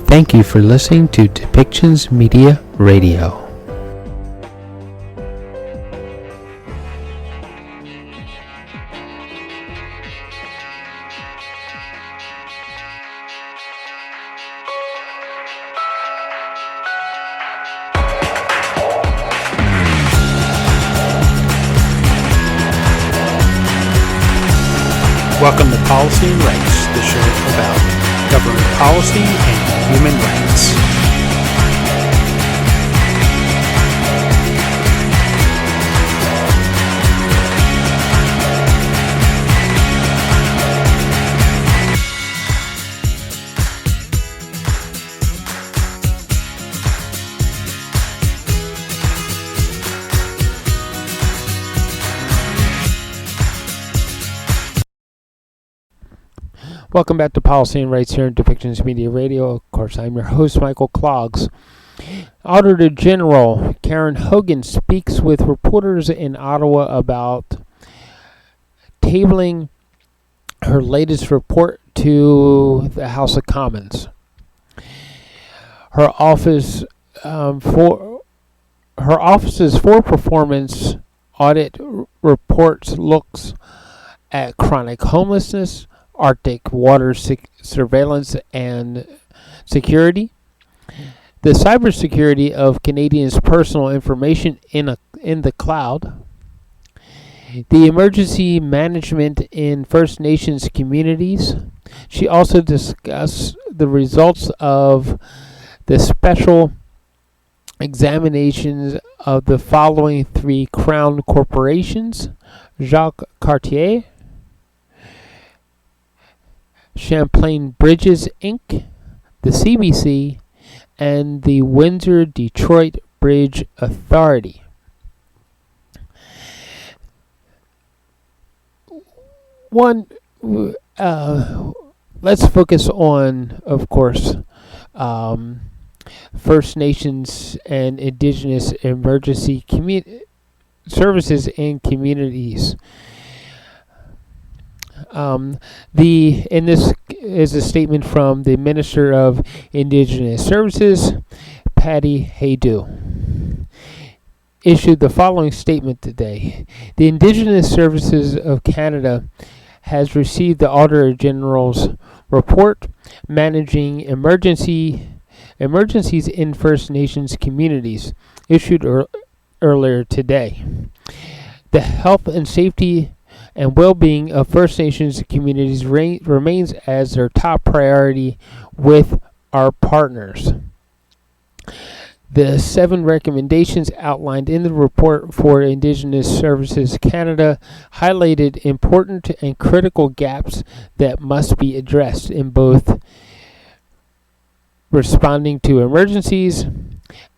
Thank you for listening to Depictions Media Radio. Welcome to Policy and Rights, the show about government policy and human rights. Welcome back to Policy and Rights here in Depictions Media Radio. Of course, I'm your host, Michael Clogs. Auditor General Karen Hogan speaks with reporters in Ottawa about tabling her latest report to the House of Commons. Her office's for performance audit reports looks at chronic homelessness, Arctic water surveillance and security, the cybersecurity of Canadians' personal information in the cloud, the emergency management in First Nations communities. She also discussed the results of the special examinations of the following three Crown corporations: Jacques, Cartier, Champlain Bridges Inc., the CBC, and the Windsor-Detroit Bridge Authority. Let's focus on, of course, First Nations and Indigenous emergency services and communities. And this is a statement from the Minister of Indigenous Services, Patty Haydu. Issued the following statement today. The Indigenous Services of Canada has received the Auditor General's report managing emergencies in First Nations communities, issued earlier today. The health and safety and well-being of First Nations communities remains as their top priority with our partners. The 7 recommendations outlined in the report for Indigenous Services Canada highlighted important and critical gaps that must be addressed in both responding to emergencies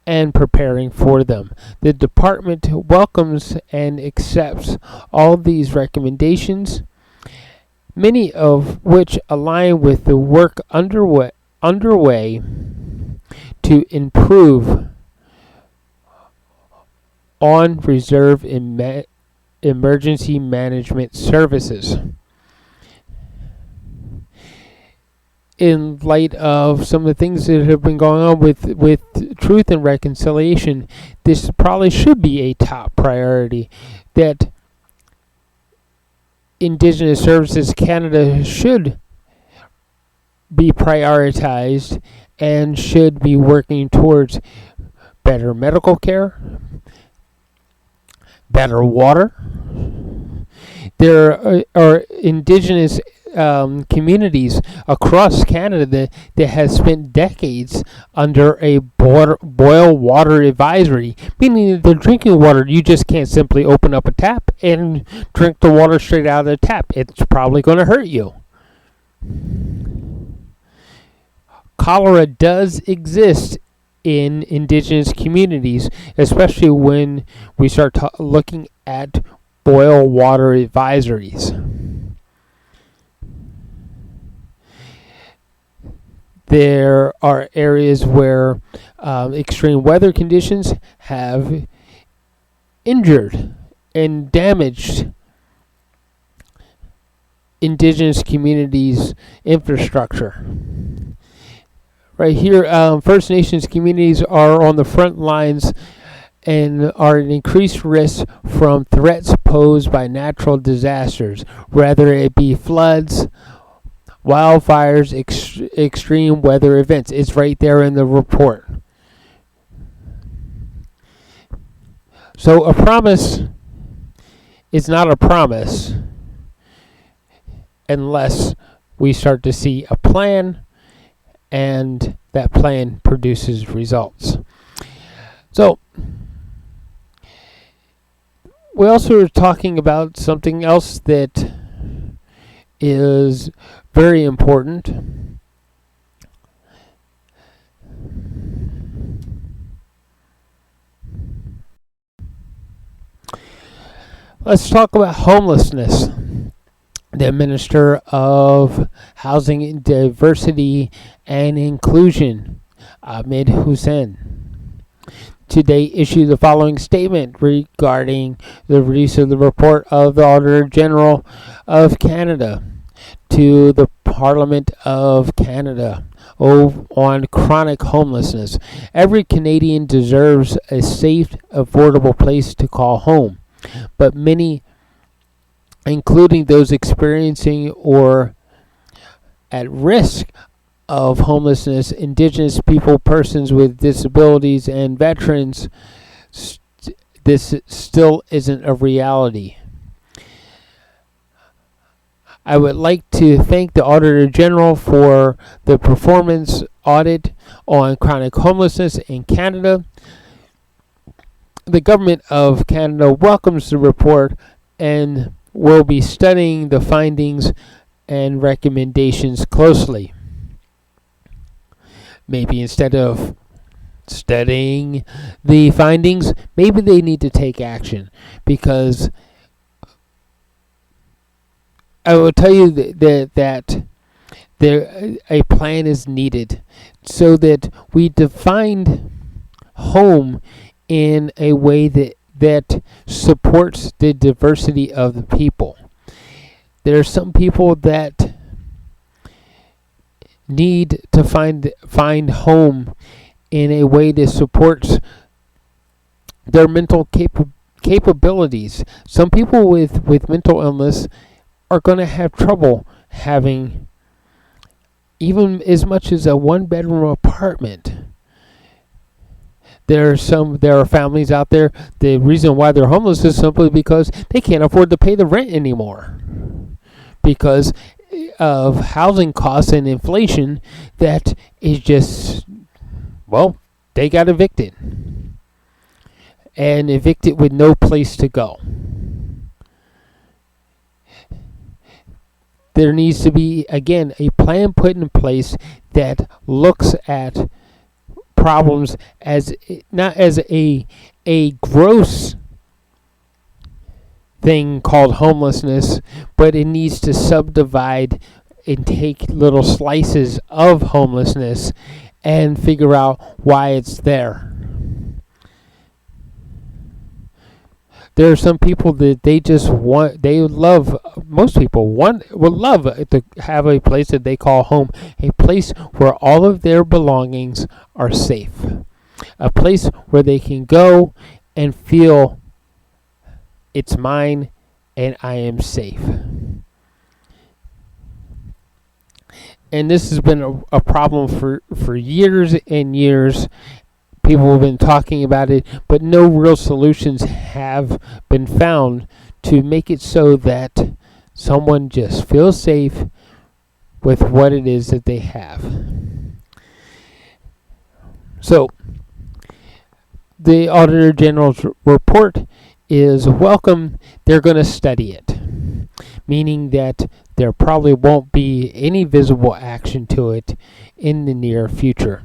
and preparing for them. The department welcomes and accepts all these recommendations, many of which align with the work underway to improve on reserve emergency management services. In light of some of the things that have been going on with Truth and Reconciliation, this probably should be a top priority, that Indigenous Services Canada should be prioritized and should be working towards better medical care, better water. There are Indigenous communities across Canada that has spent decades under a boil water advisory, meaning that the drinking water, you just can't simply open up a tap and drink the water straight out of the tap. It's probably going to hurt you. Cholera does exist in Indigenous communities, especially when we start looking at boil water advisories. There are areas where extreme weather conditions have injured and damaged Indigenous communities' infrastructure. right here, First Nations communities are on the front lines and are at increased risk from threats posed by natural disasters, whether it be floods, wildfires, extreme weather events. It's right there in the report. So a promise is not a promise unless we start to see a plan and that plan produces results. So we also are talking about something else that is very important. Let's talk about homelessness. The Minister of Housing, Diversity and Inclusion, Ahmed Hussein, today issued the following statement regarding the release of the report of the Auditor General of Canada to the Parliament of Canada on chronic homelessness. Every Canadian deserves a safe, affordable place to call home, but many, including those experiencing or at risk of homelessness, Indigenous people, persons with disabilities, and veterans, this still isn't a reality. I would like to thank the Auditor General for the performance audit on chronic homelessness in Canada. The Government of Canada welcomes the report and will be studying the findings and recommendations closely. Maybe instead of studying the findings, maybe they need to take action, because I will tell you that there a plan is needed so that we define home in a way that supports the diversity of the people. There are some people that need to find home in a way that supports their mental capabilities. Some people with mental illness are going to have trouble having even as much as a one-bedroom apartment. There are families out there, the reason why they're homeless is simply because they can't afford to pay the rent anymore, because of housing costs and inflation. That is just, well, they got evicted, and evicted with no place to go. There needs to be, again, a plan put in place that looks at problems as not as a gross thing called homelessness, but it needs to subdivide and take little slices of homelessness and figure out why it's there. There are some people that most people would love to have a place that they call home, a place where all of their belongings are safe, a place where they can go and feel it's mine and I am safe. And this has been a problem for years and years. People have been talking about it, but no real solutions have been found to make it so that someone just feels safe with what it is that they have. So, the Auditor General's report is welcome. They're going to study it, meaning that there probably won't be any visible action to it in the near future.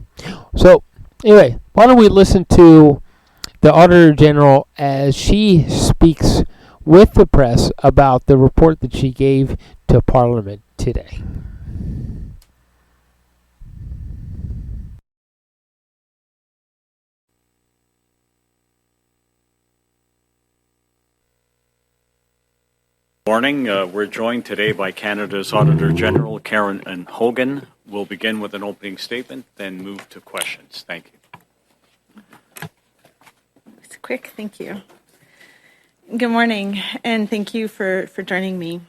So, anyway, why don't we listen to the Auditor General as she speaks with the press about the report that she gave to Parliament today. Morning. We're joined today by Canada's Auditor General Karen Hogan. We'll begin with an opening statement, then move to questions. Thank you. It's quick, thank you. Good morning, and thank you for joining me.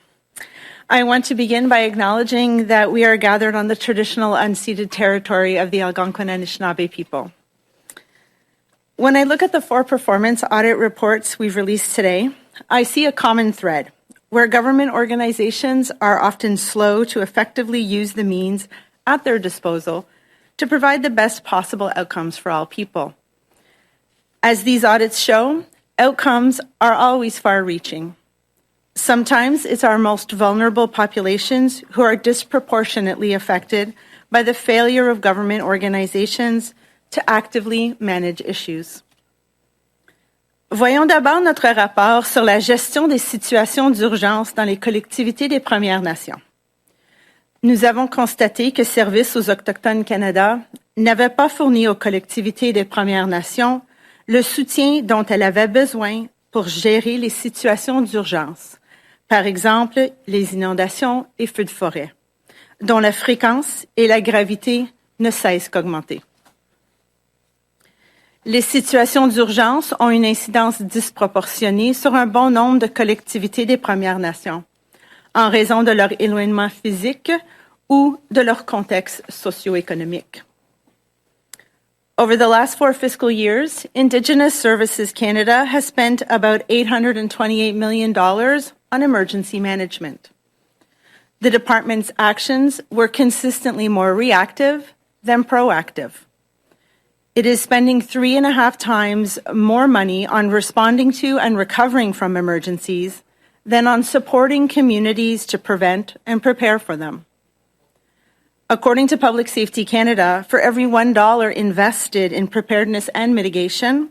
I want to begin by acknowledging that we are gathered on the traditional unceded territory of the Algonquin and Anishinaabe people. When I look at the 4 performance audit reports we've released today, I see a common thread where government organizations are often slow to effectively use the means at their disposal to provide the best possible outcomes for all people. As these audits show, outcomes are always far-reaching. Sometimes it's our most vulnerable populations who are disproportionately affected by the failure of government organizations to actively manage issues. Voyons d'abord notre rapport sur la gestion des situations d'urgence dans les collectivités des Premières Nations. Nous avons constaté que Services aux Autochtones Canada n'avait pas fourni aux collectivités des Premières Nations le soutien dont elle avait besoin pour gérer les situations d'urgence, par exemple les inondations et feux de forêt, dont la fréquence et la gravité ne cessent qu'augmenter. Les situations d'urgence ont une incidence disproportionnée sur un bon nombre de collectivités des Premières Nations, en raison de leur éloignement physique ou de leur contexte socio-économique. Over the last 4 fiscal years, Indigenous Services Canada has spent about $828 million on emergency management. The department's actions were consistently more reactive than proactive. It is spending 3.5 times more money on responding to and recovering from emergencies than on supporting communities to prevent and prepare for them. According to Public Safety Canada, for every $1 invested in preparedness and mitigation,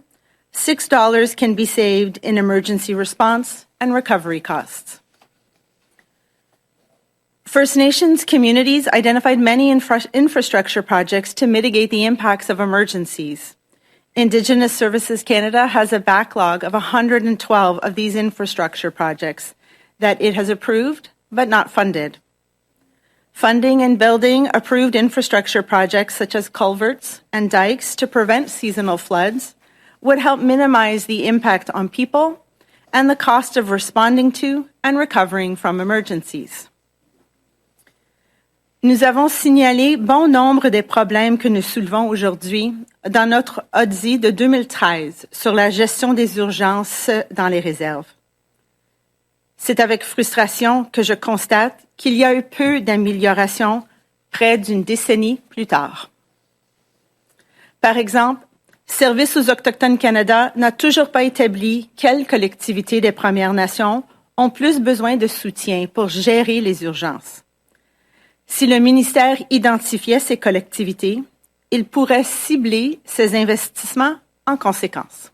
$6 can be saved in emergency response and recovery costs. First Nations communities identified many infrastructure projects to mitigate the impacts of emergencies. Indigenous Services Canada has a backlog of 112 of these infrastructure projects that it has approved but not funded. Funding and building approved infrastructure projects such as culverts and dikes to prevent seasonal floods would help minimize the impact on people and the cost of responding to and recovering from emergencies. Nous avons signalé bon nombre des problèmes que nous soulevons aujourd'hui dans notre audit de 2013 sur la gestion des urgences dans les réserves. C'est avec frustration que je constate qu'il y a eu peu d'amélioration près d'une décennie plus tard. Par exemple, Services aux Autochtones Canada n'a toujours pas établi quelles collectivités des Premières Nations ont plus besoin de soutien pour gérer les urgences. Si le ministère identifiait ces collectivités, il pourrait cibler ses investissements en conséquence.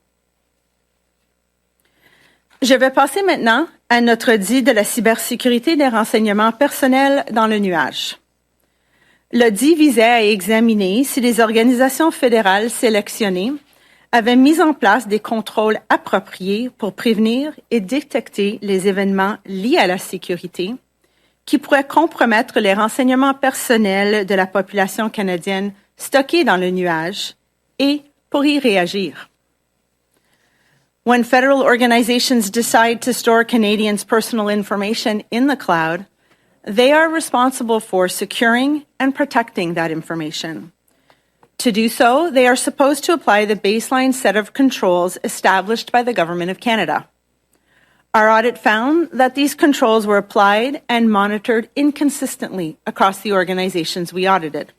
Je vais passer maintenant à notre audit de la cybersécurité des renseignements personnels dans le nuage. L'audit visait à examiner si les organisations fédérales sélectionnées avaient mis en place des contrôles appropriés pour prévenir et détecter les événements liés à la sécurité qui pourraient compromettre les renseignements personnels de la population canadienne stockés dans le nuage et pour y réagir. When federal organizations decide to store Canadians' personal information in the cloud, they are responsible for securing and protecting that information. To do so, they are supposed to apply the baseline set of controls established by the Government of Canada. Our audit found that these controls were applied and monitored inconsistently across the organizations we audited.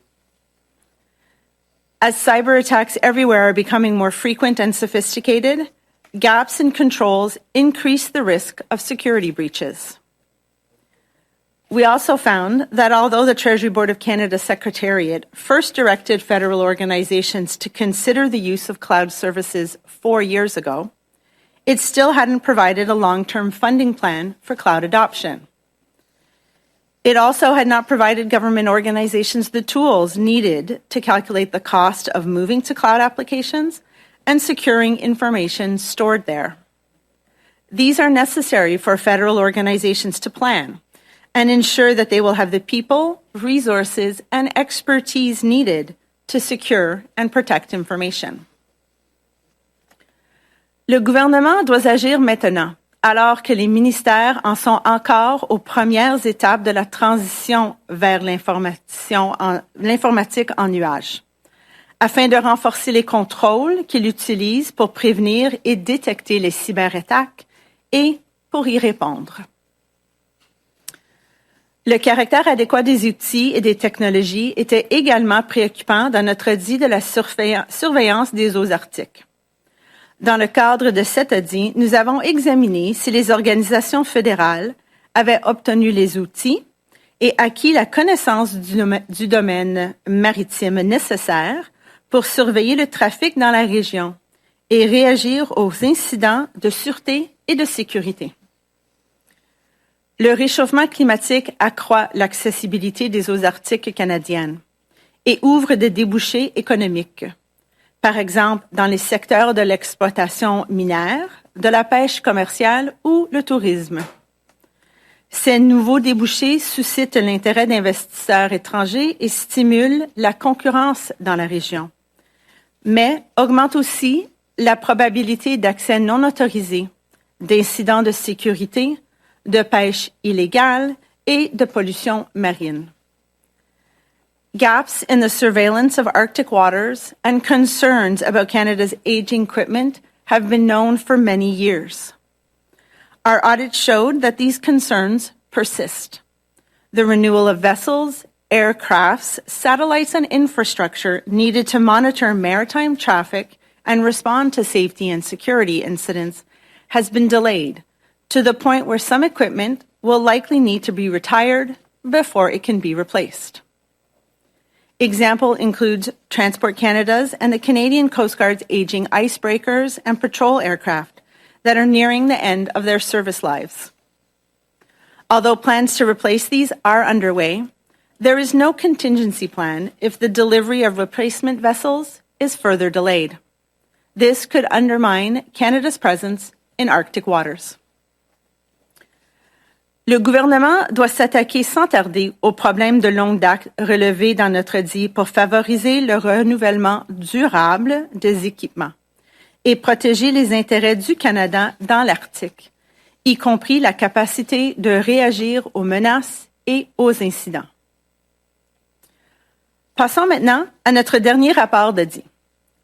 As cyber attacks everywhere are becoming more frequent and sophisticated, gaps in controls increase the risk of security breaches. We also found that although the Treasury Board of Canada Secretariat first directed federal organizations to consider the use of cloud services 4 years ago, it still hadn't provided a long-term funding plan for cloud adoption. It also had not provided government organizations the tools needed to calculate the cost of moving to cloud applications and securing information stored there. These are necessary for federal organizations to plan, and ensure that they will have the people, resources, and expertise needed to secure and protect information. Le gouvernement doit agir maintenant, alors que les ministères en sont encore aux premières étapes de la transition vers l'informatique en nuage, afin de renforcer les contrôles qu'il utilise pour prévenir et détecter les cyberattaques et pour y répondre. Le caractère adéquat des outils et des technologies était également préoccupant dans notre audit de la surveillance des eaux arctiques. Dans le cadre de cet audit, nous avons examiné si les organisations fédérales avaient obtenu les outils et acquis la connaissance du domaine maritime nécessaire pour surveiller le trafic dans la région et réagir aux incidents de sûreté et de sécurité. Le réchauffement climatique accroît l'accessibilité des eaux arctiques canadiennes et ouvre des débouchés économiques. Par exemple, dans les secteurs de l'exploitation minière, de la pêche commerciale ou le tourisme. Ces nouveaux débouchés suscitent l'intérêt d'investisseurs étrangers et stimulent la concurrence dans la région, mais augmentent aussi la probabilité d'accès non autorisé, d'incidents de sécurité, de pêche illégale et de pollution marine. Gaps in the surveillance of Arctic waters and concerns about Canada's aging equipment have been known for many years. Our audit showed that these concerns persist. The renewal of vessels, aircrafts, satellites, and infrastructure needed to monitor maritime traffic and respond to safety and security incidents has been delayed to the point where some equipment will likely need to be retired before it can be replaced. Example includes Transport Canada's and the Canadian Coast Guard's aging icebreakers and patrol aircraft that are nearing the end of their service lives. Although plans to replace these are underway, there is no contingency plan if the delivery of replacement vessels is further delayed. This could undermine Canada's presence in Arctic waters. Le gouvernement doit s'attaquer sans tarder aux problèmes de longue date relevés dans notre audit pour favoriser le renouvellement durable des équipements et protéger les intérêts du Canada dans l'Arctique, y compris la capacité de réagir aux menaces et aux incidents. Passons maintenant à notre dernier rapport d'audit,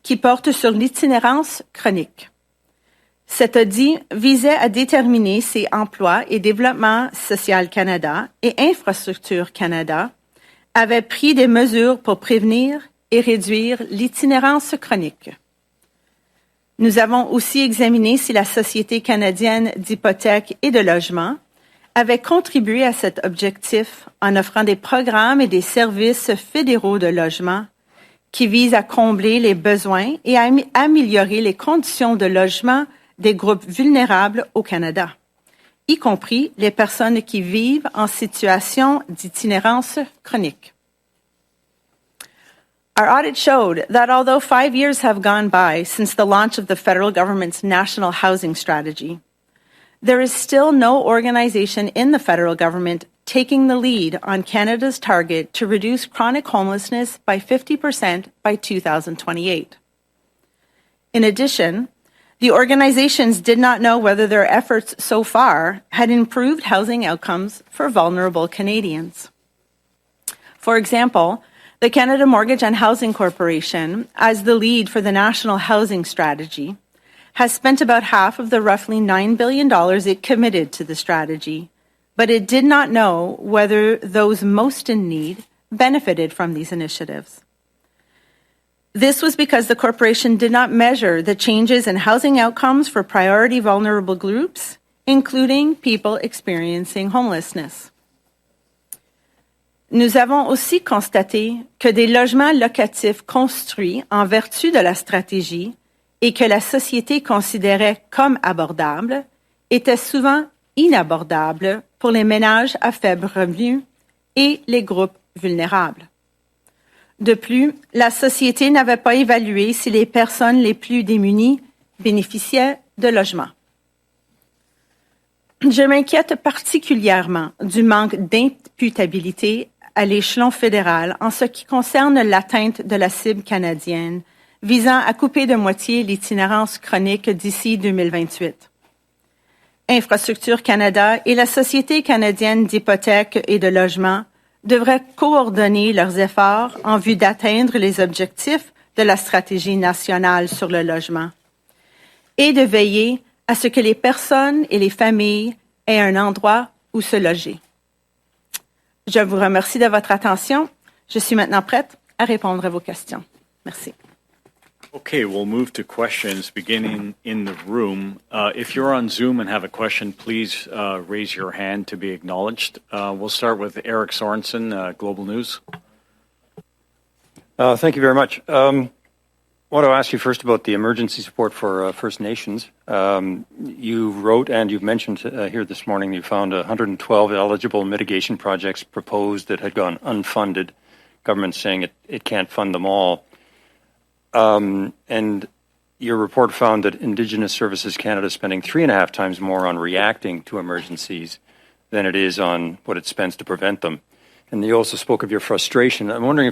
qui porte sur l'itinérance chronique. Cet audit visait à déterminer si Emploi et Développement social Canada et Infrastructure Canada avaient pris des mesures pour prévenir et réduire l'itinérance chronique. Nous avons aussi examiné si la Société canadienne d'hypothèques et de logement avait contribué à cet objectif en offrant des programmes et des services fédéraux de logement qui visent à combler les besoins et à améliorer les conditions de logement des groupes vulnérables au Canada, y compris les personnes qui vivent en situation d'itinérance chronique. Our audit showed that although 5 years have gone by since the launch of the federal government's national housing strategy, there is still no organization in the federal government taking the lead on Canada's target to reduce chronic homelessness by 50% by 2028. In addition, the organizations did not know whether their efforts so far had improved housing outcomes for vulnerable Canadians. For example, the Canada Mortgage and Housing Corporation, as the lead for the National Housing Strategy, has spent about half of the roughly $9 billion it committed to the strategy, but it did not know whether those most in need benefited from these initiatives. This was because the corporation did not measure the changes in housing outcomes for priority vulnerable groups, including people experiencing homelessness. Nous avons aussi constaté que des logements locatifs construits en vertu de la stratégie et que la société considérait comme abordables étaient souvent inabordables pour les ménages à faible revenu et les groupes vulnérables. De plus, la société n'avait pas évalué si les personnes les plus démunies bénéficiaient de logements. Je m'inquiète particulièrement du manque d'imputabilité à l'échelon fédéral en ce qui concerne l'atteinte de la cible canadienne visant à couper de moitié l'itinérance chronique d'ici 2028. Infrastructure Canada et la Société canadienne d'hypothèques et de logement devraient coordonner leurs efforts en vue d'atteindre les objectifs de la stratégie nationale sur le logement et de veiller à ce que les personnes et les familles aient un endroit où se loger. Je vous remercie de votre attention. Je suis maintenant prête à répondre à vos questions. Merci. Okay, we'll move to questions beginning in the room. If you're on Zoom and have a question, please raise your hand to be acknowledged. We'll start with Eric Sorensen, Global News. Thank you very much. I want to ask you first about the emergency support for First Nations. You wrote and you've mentioned here this morning you found 112 eligible mitigation projects proposed that had gone unfunded. Government saying it can't fund them all. And your report found that Indigenous Services Canada is spending 3.5 times more on reacting to emergencies than it is on what it spends to prevent them. And you also spoke of your frustration. I'm wondering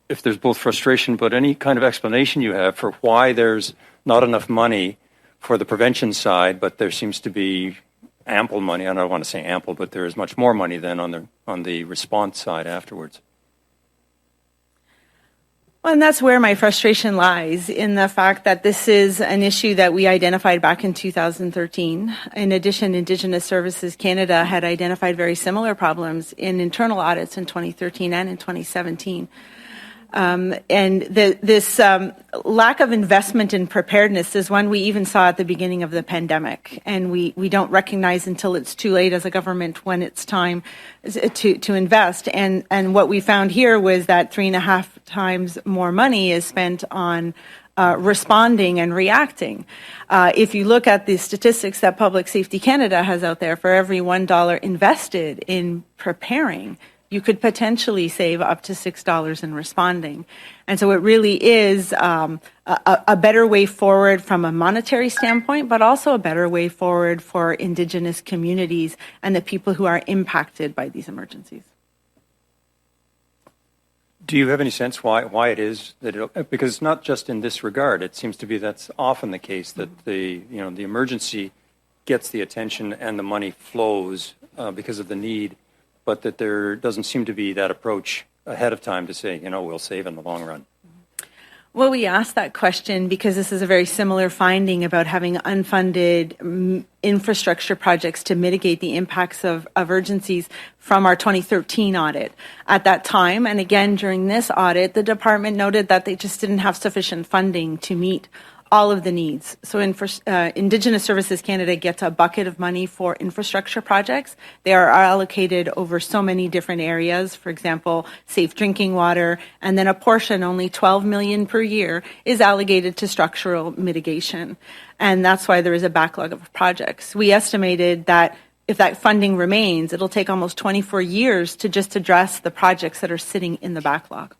if there's both frustration, but any kind of explanation you have for why there's not enough money for the prevention side, but there seems to be ample money. I don't want to say ample, but there is much more money than on the response side afterwards. Well, and that's where my frustration lies, in the fact that this is an issue that we identified back in 2013. In addition, Indigenous Services Canada had identified very similar problems in internal audits in 2013 and in 2017. And this lack of investment in preparedness is one we even saw at the beginning of the pandemic. And we don't recognize until it's too late as a government when it's time to invest. And what we found here was that 3.5 times more money is spent on responding and reacting. If you look at the statistics that Public Safety Canada has out there, for every $1 invested in preparing, you could potentially save up to $6 in responding. And so it really is a better way forward from a monetary standpoint, but also a better way forward for Indigenous communities and the people who are impacted by these emergencies. Do you have any sense why it is that because it's not just in this regard, it seems to be that's often the case that the emergency gets the attention and the money flows because of the need, but that there doesn't seem to be that approach ahead of time to say, we'll save in the long run. Well, we asked that question because this is a very similar finding about having unfunded infrastructure projects to mitigate the impacts of urgencies from our 2013 audit. At that time, and again during this audit, the department noted that they just didn't have sufficient funding to meet all of the needs. So Indigenous Services Canada gets a bucket of money for infrastructure projects. They are allocated over so many different areas, for example, safe drinking water, and then a portion, only $12 million per year, is allocated to structural mitigation. And that's why there is a backlog of projects. We estimated that if that funding remains, it'll take almost 24 years to just address the projects that are sitting in the backlog.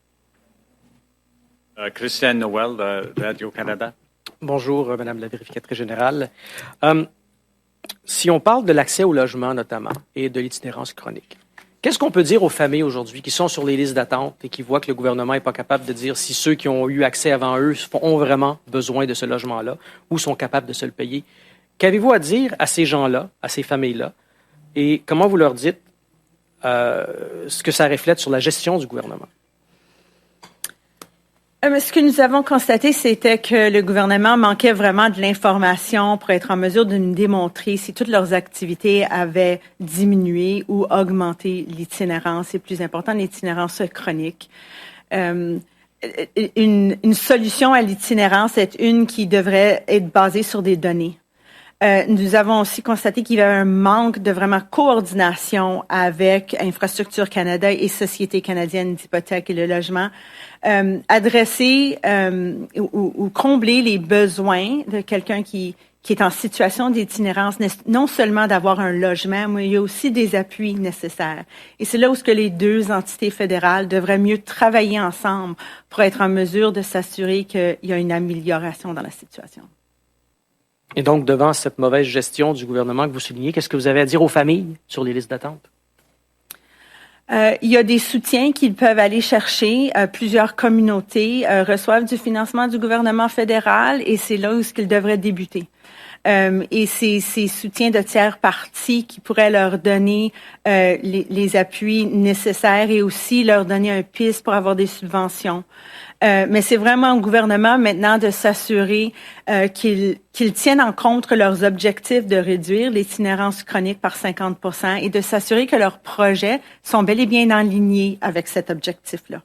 Christian Noël, Radio-Canada. Bonjour, Madame la vérificatrice générale. Si on parle de l'accès au logement, notamment, et de l'itinérance chronique, qu'est-ce qu'on peut dire aux familles aujourd'hui qui sont sur les listes d'attente et qui voient que le gouvernement n'est pas capable de dire si ceux qui ont eu accès avant eux ont vraiment besoin de ce logement-là ou sont capables de se le payer? Qu'avez-vous à dire à ces gens-là, à ces familles-là, et comment vous leur dites ce que ça reflète sur la gestion du gouvernement? Ce que nous avons constaté, c'était que le gouvernement manquait vraiment de l'information pour être en mesure de nous démontrer si toutes leurs activités avaient diminué ou augmenté l'itinérance, et plus important, l'itinérance chronique. Une solution à l'itinérance est une qui devrait être basée sur des données. Nous avons aussi constaté qu'il y avait un manque de vraiment coordination avec Infrastructure Canada et Société canadienne d'hypothèques et le logement. Adresser ou combler les besoins de quelqu'un qui est en situation d'itinérance, non seulement d'avoir un logement, mais il y a aussi des appuis nécessaires. Et c'est là où les deux entités fédérales devraient mieux travailler ensemble pour être en mesure de s'assurer qu'il y a une amélioration dans la situation. Et donc, devant cette mauvaise gestion du gouvernement que vous soulignez, qu'est-ce que vous avez à dire aux familles sur les listes d'attente? Il y a des soutiens qu'ils peuvent aller chercher. Plusieurs communautés reçoivent du financement du gouvernement fédéral et c'est là où ils devraient débuter. Et ces soutiens de tiers parties qui pourraient leur donner les appuis nécessaires et aussi leur donner un piste pour avoir des subventions. Mais c'est vraiment au gouvernement maintenant de s'assurer qu'ils tiennent en compte leurs objectifs de réduire l'itinérance chronique par 50% et de s'assurer que leurs projets sont bel et bien alignés avec cet objectif-là.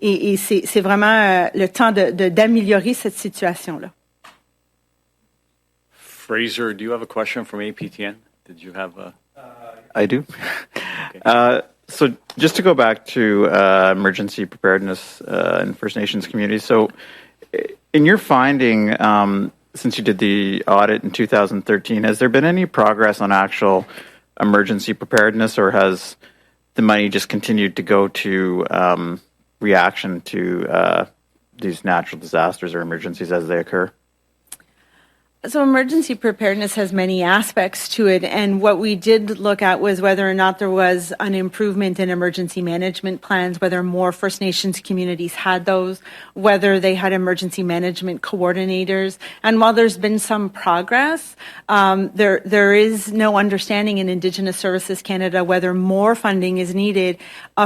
Et c'est vraiment le temps d'améliorer cette situation-là. Fraser, do you have a question from APTN? Did you have a... I do. Okay. So just to go back to emergency preparedness in First Nations communities. So in your finding, since you did the audit in 2013, has there been any progress on actual emergency preparedness, or has the money just continued to go to reaction to these natural disasters or emergencies as they occur? So emergency preparedness has many aspects to it, and what we did look at was whether or not there was an improvement in emergency management plans, whether more First Nations communities had those, whether they had emergency management coordinators. And while there's been some progress, there is no understanding in Indigenous Services Canada whether more funding is needed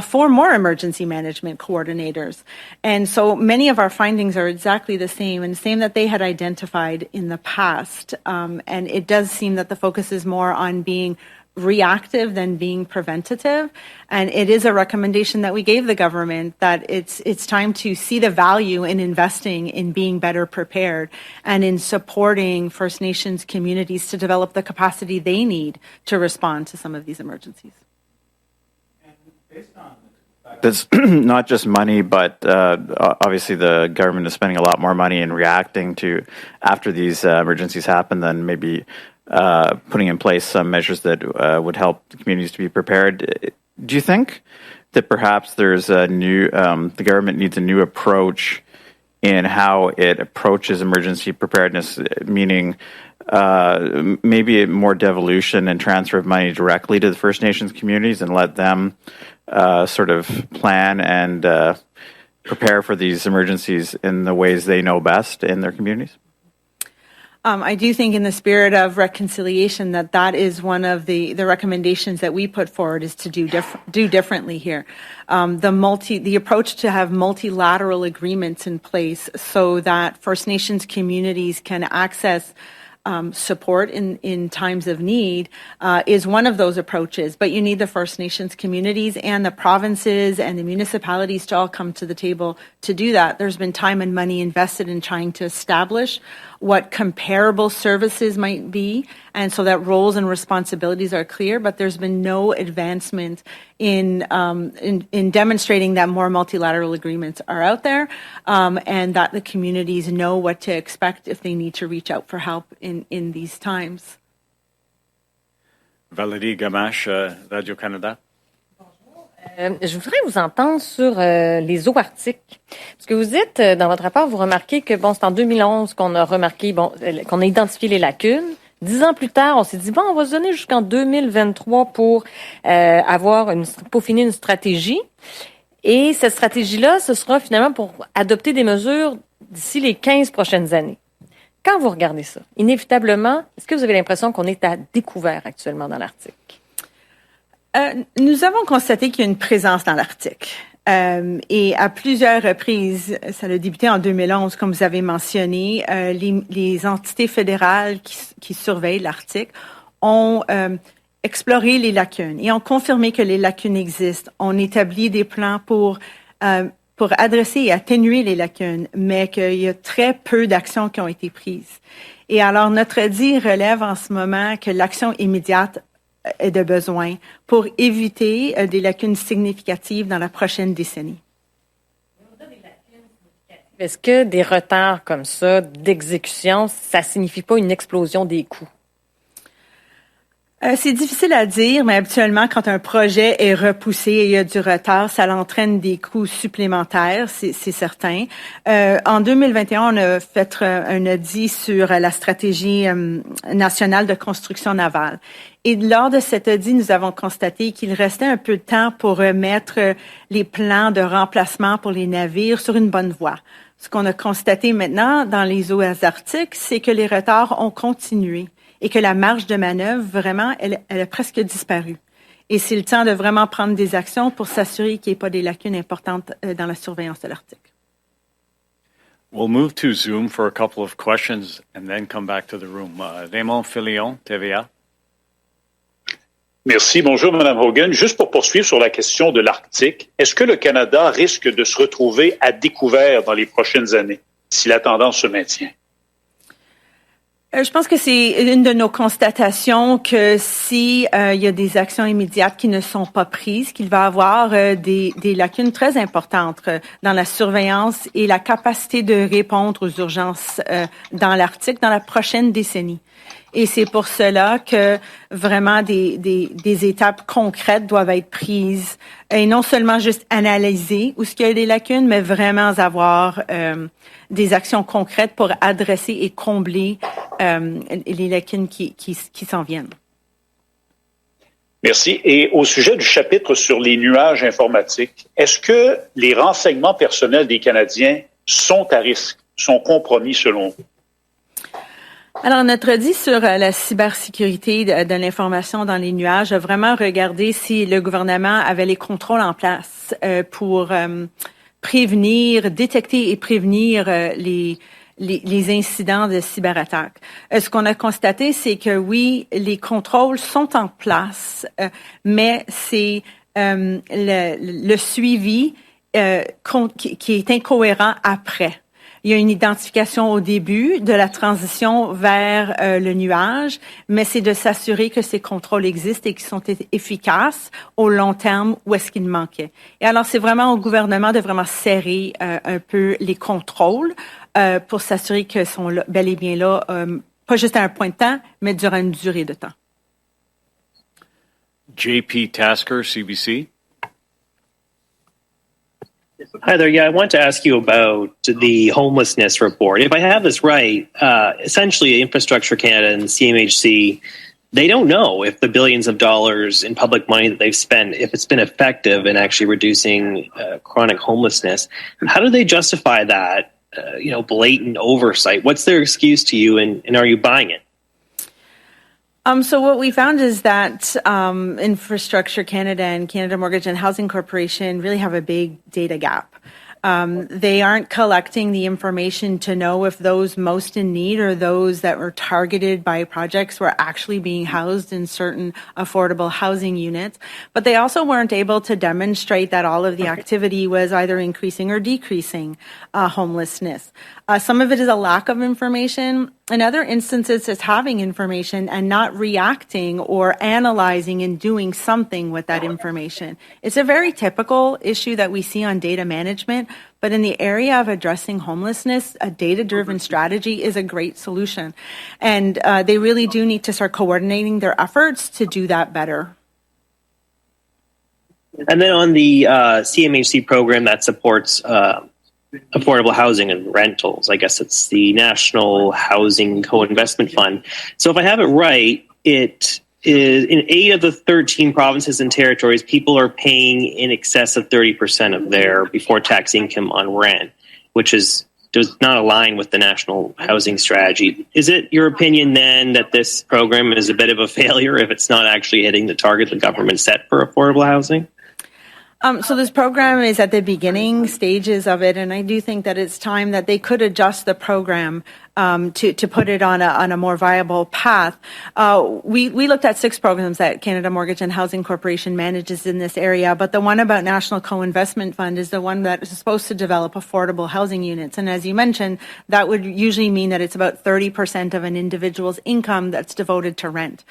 for more emergency management coordinators. And so many of our findings are exactly the same, and the same that they had identified in the past. And it does seem that the focus is more on being reactive than being preventative. And it is a recommendation that we gave the government that it's time to see the value in investing in being better prepared and in supporting First Nations communities to develop the capacity they need to respond to some of these emergencies. And based on that's not just money, but obviously the government is spending a lot more money in reacting to after these emergencies happen than maybe putting in place some measures that would help the communities to be prepared. Do you think that perhaps there's a new, the government needs a new approach in how it approaches emergency preparedness, meaning maybe more devolution and transfer of money directly to the First Nations communities and let them sort of plan and prepare for these emergencies in the ways they know best in their communities? I do think in the spirit of reconciliation that is one of the recommendations that we put forward is to do differently here. The approach to have multilateral agreements in place so that First Nations communities can access support in times of need is one of those approaches. But you need the First Nations communities and the provinces and the municipalities to all come to the table to do that. There's been time and money invested in trying to establish what comparable services might be, and so that roles and responsibilities are clear, but there's been no advancement in demonstrating that more multilateral agreements are out there, and that the communities know what to expect if they need to reach out for help in these times. Valérie Gamache, Radio-Canada. Je voudrais vous entendre sur les eaux arctiques. Parce que vous dites, dans votre rapport, vous remarquez que, c'est en 2011 qu'on a remarqué, qu'on a identifié les lacunes. 10 ans plus tard, on s'est dit, on va se donner jusqu'en 2023 pour peaufiner une stratégie. Et cette stratégie-là, ce sera finalement pour adopter des mesures d'ici les 15 prochaines années. Quand vous regardez ça, inévitablement, est-ce que vous avez l'impression qu'on est à découvert actuellement dans l'Arctique? Nous avons constaté qu'il y a une présence dans l'Arctique. Et à plusieurs reprises, ça a débuté en 2011, comme vous avez mentionné, les entités fédérales qui surveillent l'Arctique ont exploré les lacunes et ont confirmé que les lacunes existent. On établit des plans pour adresser et atténuer les lacunes, mais qu'il y a très peu d'actions qui ont été prises. Et alors, notre dit relève en ce moment que l'action immédiate est de besoin pour éviter des lacunes significatives dans la prochaine décennie. Est-ce que des retards comme ça d'exécution, ça signifie pas une explosion des coûts? C'est difficile à dire, mais habituellement, quand un projet est repoussé et il y a du retard, ça entraîne des coûts supplémentaires, c'est certain. En 2021, on a fait un audit sur la stratégie nationale de construction navale. Et lors de cet audit, nous avons constaté qu'il restait un peu de temps pour remettre les plans de remplacement pour les navires sur une bonne voie. Ce qu'on a constaté maintenant dans les eaux arctiques, c'est que les retards ont continué et que la marge de manœuvre, vraiment, elle a presque disparu. Et c'est le temps de vraiment prendre des actions pour s'assurer qu'il n'y ait pas des lacunes importantes dans la surveillance de l'Arctique. We'll move to Zoom for a couple of questions and then come back to the room. Raymond Filion, TVA. Merci. Bonjour, Mme Hogan. Juste pour poursuivre sur la question de l'Arctique, est-ce que le Canada risque de se retrouver à découvert dans les prochaines années si la tendance se maintient? Je pense que c'est une de nos constatations que si il y a des actions immédiates qui ne sont pas prises, qu'il va y avoir des lacunes très importantes dans la surveillance et la capacité de répondre aux urgences dans l'Arctique dans la prochaine décennie. Et c'est pour cela que vraiment des étapes concrètes doivent être prises et non seulement juste analyser où est-ce qu'il y a des lacunes, mais vraiment avoir des actions concrètes pour adresser et combler les lacunes qui s'en viennent. Merci. Et au sujet du chapitre sur les nuages informatiques, est-ce que les renseignements personnels des Canadiens sont à risque, sont compromis selon vous? Alors, notre audit sur la cybersécurité de l'information dans les nuages a vraiment regardé si le gouvernement avait les contrôles en place pour prévenir, détecter et prévenir les incidents de cyberattaque. Ce qu'on a constaté, c'est que oui, les contrôles sont en place, mais c'est le suivi qui est incohérent après. Il y a une identification au début de la transition vers le nuage, mais c'est de s'assurer que ces contrôles existent et qu'ils sont efficaces au long terme où est-ce qu'il manquait. Et alors, c'est vraiment au gouvernement de vraiment serrer un peu les contrôles pour s'assurer qu'ils sont là, bel et bien là, pas juste à un point de temps, mais durant une durée de temps. JP Tasker, CBC. Hi there. Yeah, I want to ask you about the homelessness report. If I have this right, essentially Infrastructure Canada and CMHC, they don't know if the billions of dollars in public money that they've spent, if it's been effective in actually reducing chronic homelessness. How do they justify that, blatant oversight? What's their excuse to you, and are you buying it? So what we found is that Infrastructure Canada and Canada Mortgage and Housing Corporation really have a big data gap. They aren't collecting the information to know if those most in need or those that were targeted by projects were actually being housed in certain affordable housing units. But they also weren't able to demonstrate that all of the activity was either increasing or decreasing homelessness. Some of it is a lack of information. In other instances, it's having information and not reacting or analyzing and doing something with that information. It's a very typical issue that we see on data management, but in the area of addressing homelessness, a data-driven strategy is a great solution. And they really do need to start coordinating their efforts to do that better. And then on the CMHC program that supports affordable housing and rentals, I guess it's the National Housing Co-Investment Fund. So if I have it right, it is in 8 of the 13 provinces and territories, people are paying in excess of 30% of their before-tax income on rent, which does not align with the national housing strategy. Is it your opinion then that this program is a bit of a failure if it's not actually hitting the target the government set for affordable housing? So this program is at the beginning stages of it, and I do think that it's time that they could adjust the program to put it on a more viable path. We looked at 6 programs that Canada Mortgage and Housing Corporation manages in this area, but the one about National Co-Investment Fund is the one that is supposed to develop affordable housing units. And as you mentioned, that would usually mean that it's about 30% of an individual's income that's devoted to rent.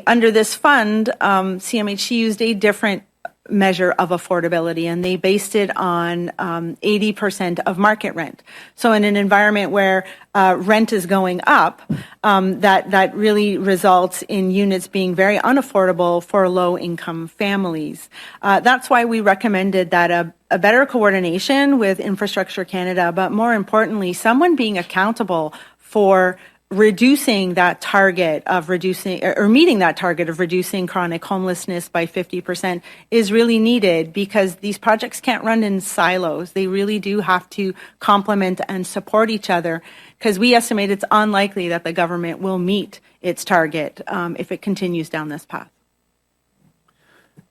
Under this fund, CMHC used a different measure of affordability, and they based it on 80% of market rent. So in an environment where rent is going up, that really results in units being very unaffordable for low-income families. That's why we recommended that a better coordination with Infrastructure Canada, but more importantly, someone being accountable for reducing that target of reducing or meeting that target of reducing chronic homelessness by 50% is really needed, because these projects can't run in silos. They really do have to complement and support each other, because we estimate it's unlikely that the government will meet its target if it continues down this path.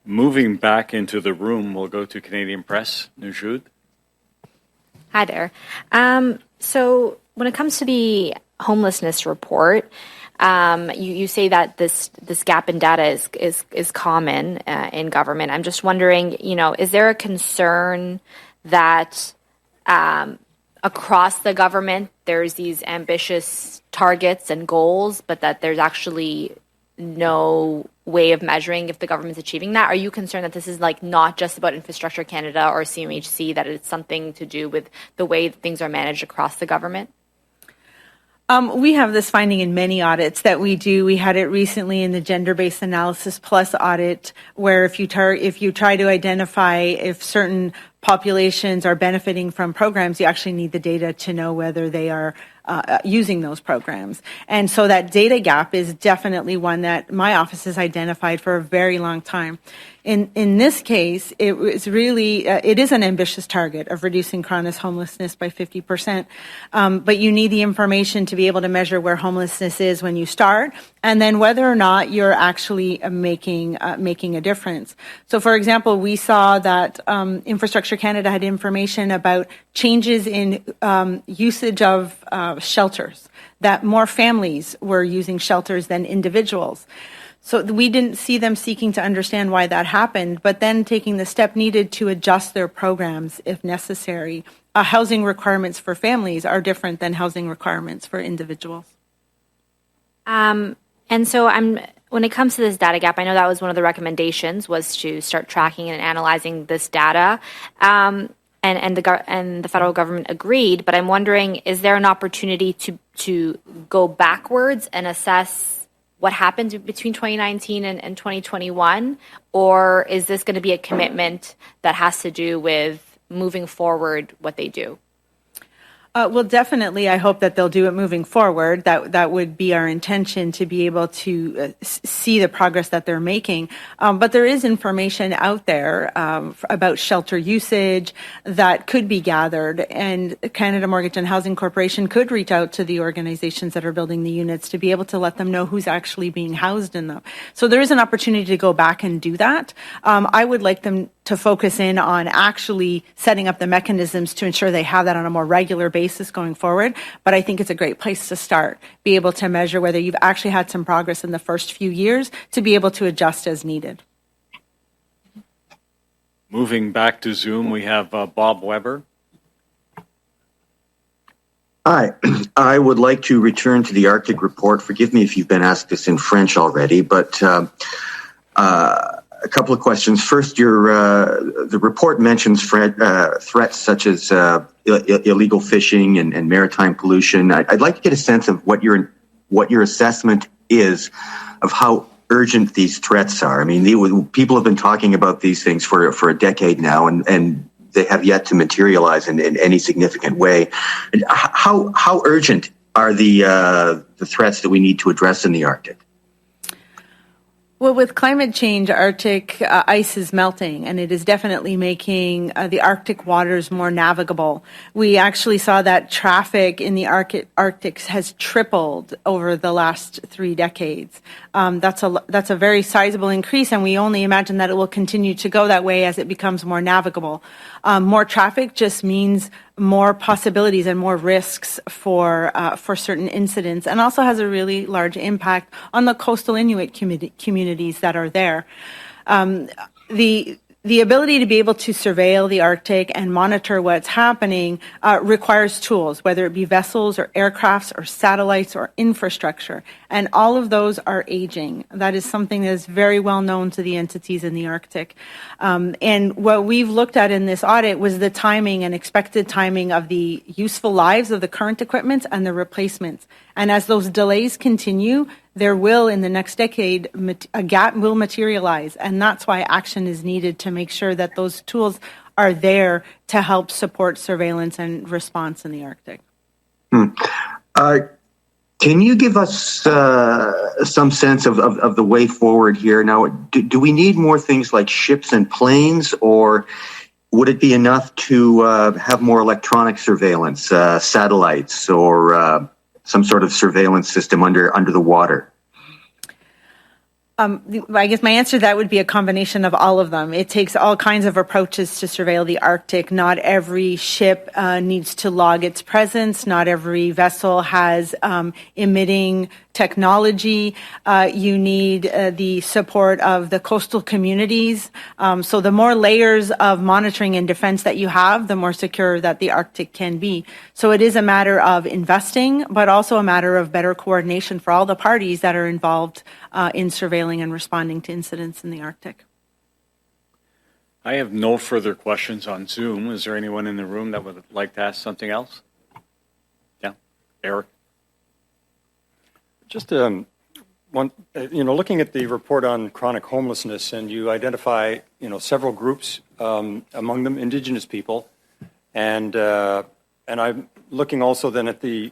Moving back into the room, we'll go to Canadian Press. Najud. Hi there. So when it comes to the homelessness report, you say that this gap in data is common in government. I'm just wondering, is there a concern that across the government there's these ambitious targets and goals, but that there's actually no way of measuring if the government's achieving that? Are you concerned that this is not just about Infrastructure Canada or CMHC, that it's something to do with the way things are managed across the government? We have this finding in many audits that we do. We had it recently in the Gender-Based Analysis Plus audit, where if you try to identify if certain populations are benefiting from programs, you actually need the data to know whether they are using those programs. And so that data gap is definitely one that my office has identified for a very long time. In this case, it was really, it is an ambitious target of reducing chronic homelessness by 50%, but you need the information to be able to measure where homelessness is when you start, and then whether or not you're actually making a difference. So, for example, we saw that Infrastructure Canada had information about changes in usage of shelters, that more families were using shelters than individuals. So we didn't see them seeking to understand why that happened, but then taking the step needed to adjust their programs if necessary. Housing requirements for families are different than housing requirements for individuals. And so when it comes to this data gap, I know that was one of the recommendations, was to start tracking and analyzing this data. And the federal government agreed, but I'm wondering, is there an opportunity to go backwards and assess what happened between 2019 and 2021, or is this going to be a commitment that has to do with moving forward what they do? Well, definitely, I hope that they'll do it moving forward. That would be our intention, to be able to see the progress that they're making. But there is information out there about shelter usage that could be gathered, and Canada Mortgage and Housing Corporation could reach out to the organizations that are building the units to be able to let them know who's actually being housed in them. So there is an opportunity to go back and do that. I would like them to focus in on actually setting up the mechanisms to ensure they have that on a more regular basis going forward. But I think it's a great place to start, be able to measure whether you've actually had some progress in the first few years to be able to adjust as needed. Moving back to Zoom, we have Bob Weber. Hi, I would like to return to the Arctic report. Forgive me if you've been asked this in French already, but a couple of questions. First, the report mentions threats such as illegal fishing and maritime pollution. I'd like to get a sense of what your assessment is of how urgent these threats are. I mean, people have been talking about these things for a decade now, and they have yet to materialize in any significant way. And how urgent are the threats that we need to address in the Arctic? Well, with climate change, Arctic ice is melting, and it is definitely making the Arctic waters more navigable. We actually saw that traffic in the Arctic has tripled over the last 3 decades. That's a very sizable increase, and we only imagine that it will continue to go that way as it becomes more navigable. More traffic just means more possibilities and more risks for certain incidents, and also has a really large impact on the coastal Inuit communities that are there. The ability to be able to surveil the Arctic and monitor what's happening requires tools, whether it be vessels or aircrafts or satellites or infrastructure. And all of those are aging. That is something that is very well known to the entities in the Arctic. And what we've looked at in this audit was the timing and expected timing of the useful lives of the current equipment and the replacements. And as those delays continue, there will, in the next decade, a gap will materialize. And that's why action is needed to make sure that those tools are there to help support surveillance and response in the Arctic. Can you give us some sense of the way forward here? Now, do we need more things like ships and planes, or would it be enough to have more electronic surveillance, satellites, or some sort of surveillance system under the water? I guess my answer to that would be a combination of all of them. It takes all kinds of approaches to surveil the Arctic. Not every ship needs to log its presence. Not every vessel has emitting technology. You need the support of the coastal communities. So the more layers of monitoring and defense that you have, the more secure that the Arctic can be. So it is a matter of investing, but also a matter of better coordination for all the parties that are involved in surveilling and responding to incidents in the Arctic. I have no further questions on Zoom. Is there anyone in the room that would like to ask something else? Yeah, Eric. Just looking at the report on chronic homelessness, and you identify, several groups, among them Indigenous people, and I'm looking also then at the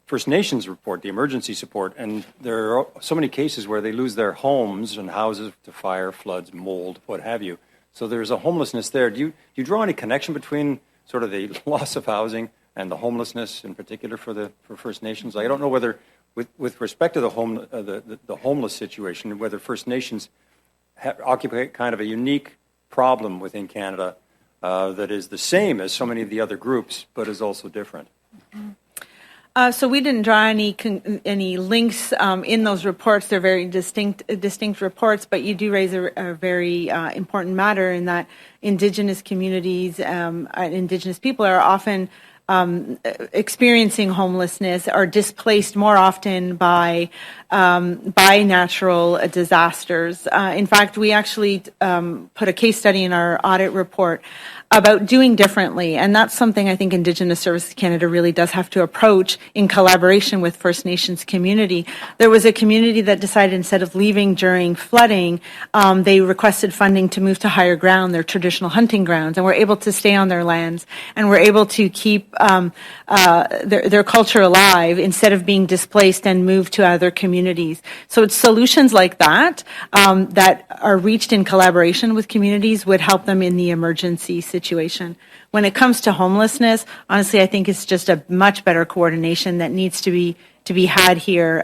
First Nations report, the emergency support, and there are so many cases where they lose their homes and houses to fire, floods, mold, what have you. So there's a homelessness there. Do you draw any connection between sort of the loss of housing and the homelessness in particular for First Nations? I don't know whether, with respect to the homeless situation, whether First Nations occupy kind of a unique problem within Canada that is the same as so many of the other groups, but is also different. So we didn't draw any links in those reports. They're very distinct reports, but you do raise a very important matter in that Indigenous communities, Indigenous people are often experiencing homelessness, are displaced more often by natural disasters. In fact, we actually put a case study in our audit report about doing differently, and that's something I think Indigenous Services Canada really does have to approach in collaboration with First Nations community. There was a community that decided instead of leaving during flooding, they requested funding to move to higher ground, their traditional hunting grounds, and were able to stay on their lands and were able to keep their culture alive instead of being displaced and moved to other communities. So it's solutions like that that are reached in collaboration with communities would help them in the emergency situation. When it comes to homelessness, honestly, I think it's just a much better coordination that needs to be had here.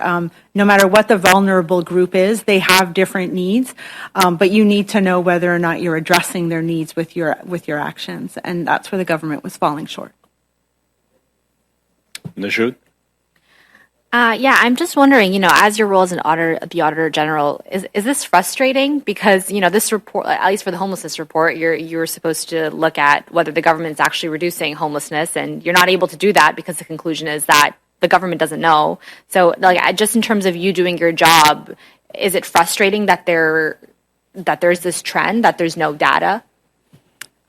No matter what the vulnerable group is, they have different needs, but you need to know whether or not you're addressing their needs with your actions, and that's where the government was falling short. Najud? I'm just wondering, as your role as the Auditor General, is this frustrating? Because, this report, at least for the homelessness report, you're supposed to look at whether the government's actually reducing homelessness, and you're not able to do that because the conclusion is that the government doesn't know. So, just in terms of you doing your job, is it frustrating that there's this trend, that there's no data?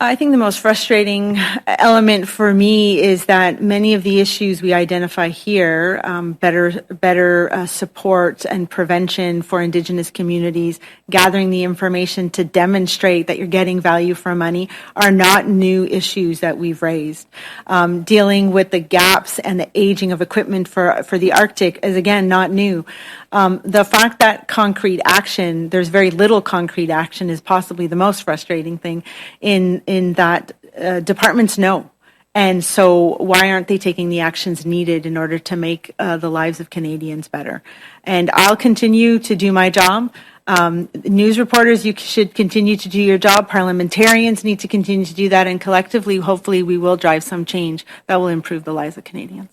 I think the most frustrating element for me is that many of the issues we identify here, better support and prevention for Indigenous communities, gathering the information to demonstrate that you're getting value for money, are not new issues that we've raised. Dealing with the gaps and the aging of equipment for the Arctic is, again, not new. The fact that there's very little concrete action is possibly the most frustrating thing in that departments know. And so why aren't they taking the actions needed in order to make the lives of Canadians better? And I'll continue to do my job. News reporters, you should continue to do your job. Parliamentarians need to continue to do that. And collectively, hopefully, we will drive some change that will improve the lives of Canadians.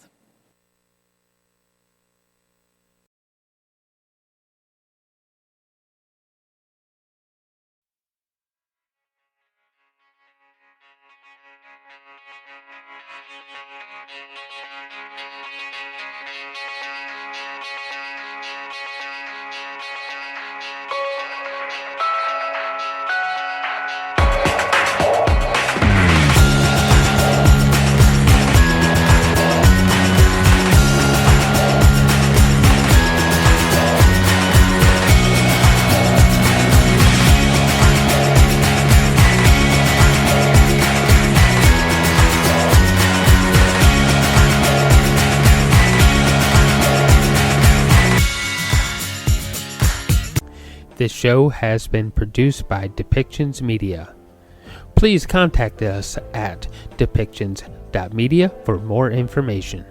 This show has been produced by Depictions Media. Please contact us at depictions.media for more information.